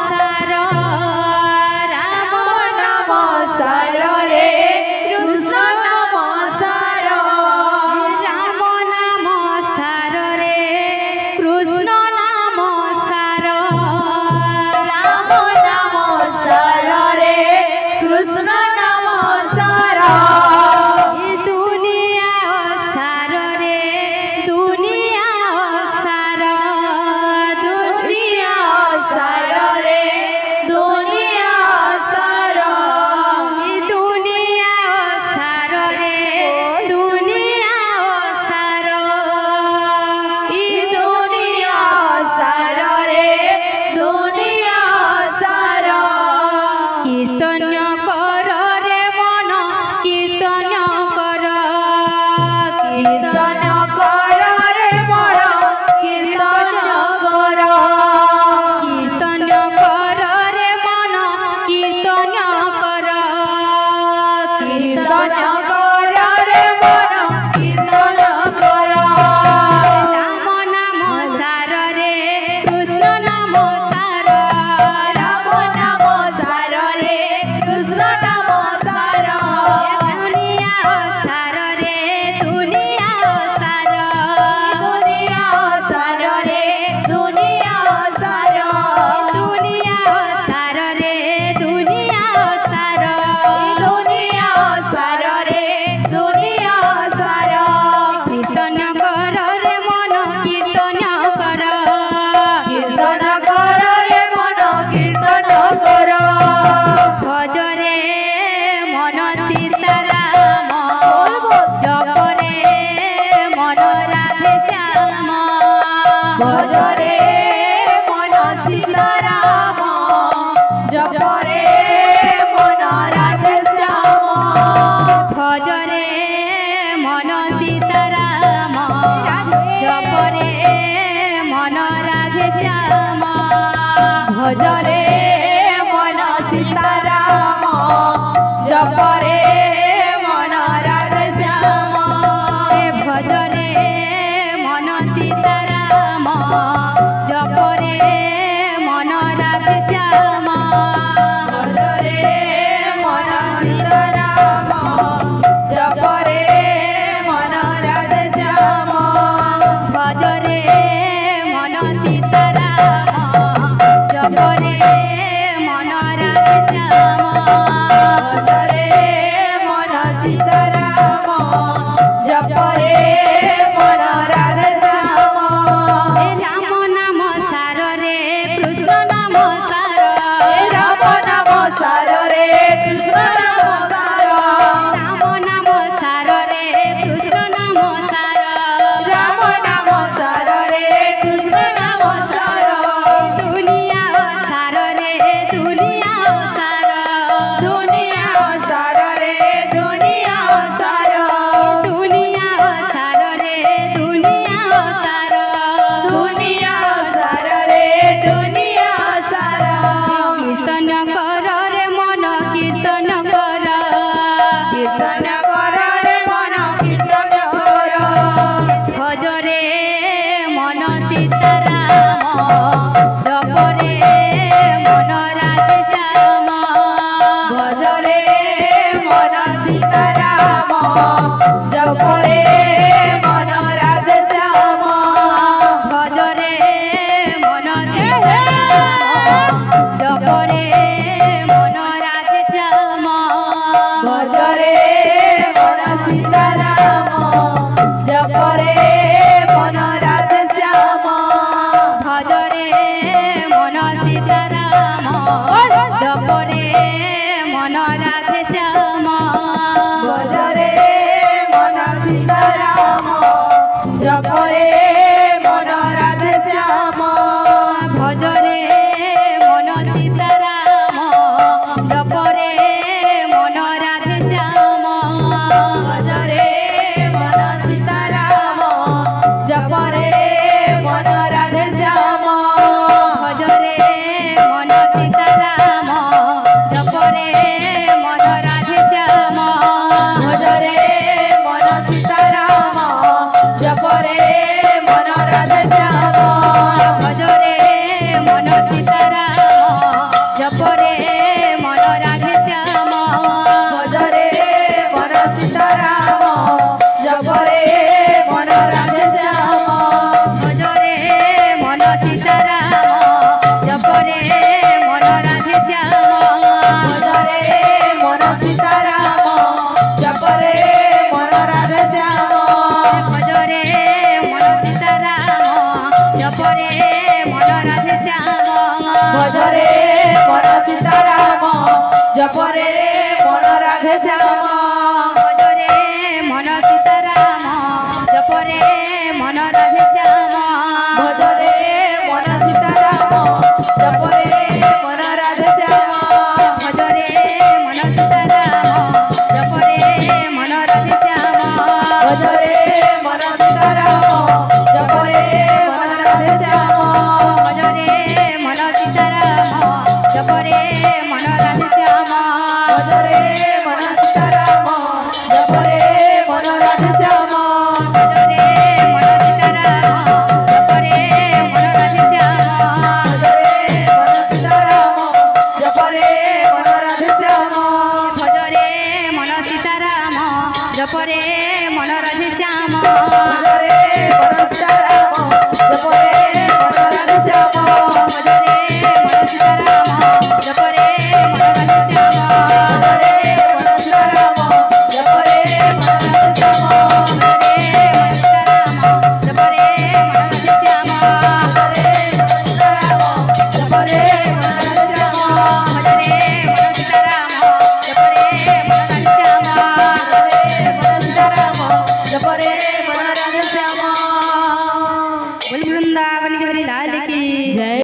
सार राम नाम सार रे कृष्ण नाम सार राम नाम सार रे कृष्ण नाम सार राम नाम सार रे कृष्ण नाम सार दुनिया सार रे दुनिया सार दुनिया सार रे दुनिया सार दुनिया सार रे दुनिया सार दुनिया सार रे दुनिया सार कीर्तन कर रे मन कीर्तन कर कीर्तन कर रे मन कीर्तन कर कीर्तन कर रे मन कीर्तन कर कीर्तन कर रे मन कीर्तन कर राम नाम सार रे कृष्ण नाम सार राम नाम सार रे कृष्ण नाम सार दुनिया सार रे दुनिया सार दुनिया सार रे दुनिया सार दुनिया सार रे दुनिया सार दुनिया सार रे दुनिया सार कीर्तन कर रे मन कीर्तन कर कीर्तन कर रे मन कीर्तन कर भज रे मन सीताराम जप रे मन राधे श्याम भज रे मन सीताराम जप रे मन राधे श्याम भज रे मन सीताराम जप रे मन राधे श्याम भज रे मन सीताराम जप रे मन राधे श्याम भज रे मन सीताराम जप रे मन राधे श्याम भजरे मन राधे श्याम भजरे मन सीताराम जपरे मन राधे श्याम भजरे मन सीताराम जपरे मन राधे श्याम भजरे मन सीताराम जपरे मन राधे श्याम भजरे मन सीताराम जपरे मन राधे श्याम भजरे मन सीताराम जपरे मन राधे श्याम भजरे मन सीताराम जपरे मन राधे श्याम भजरे मन सीताराम जपरे मन राधे श्याम भजरे मन सीताराम जपरे मन राधे श्याम भजरे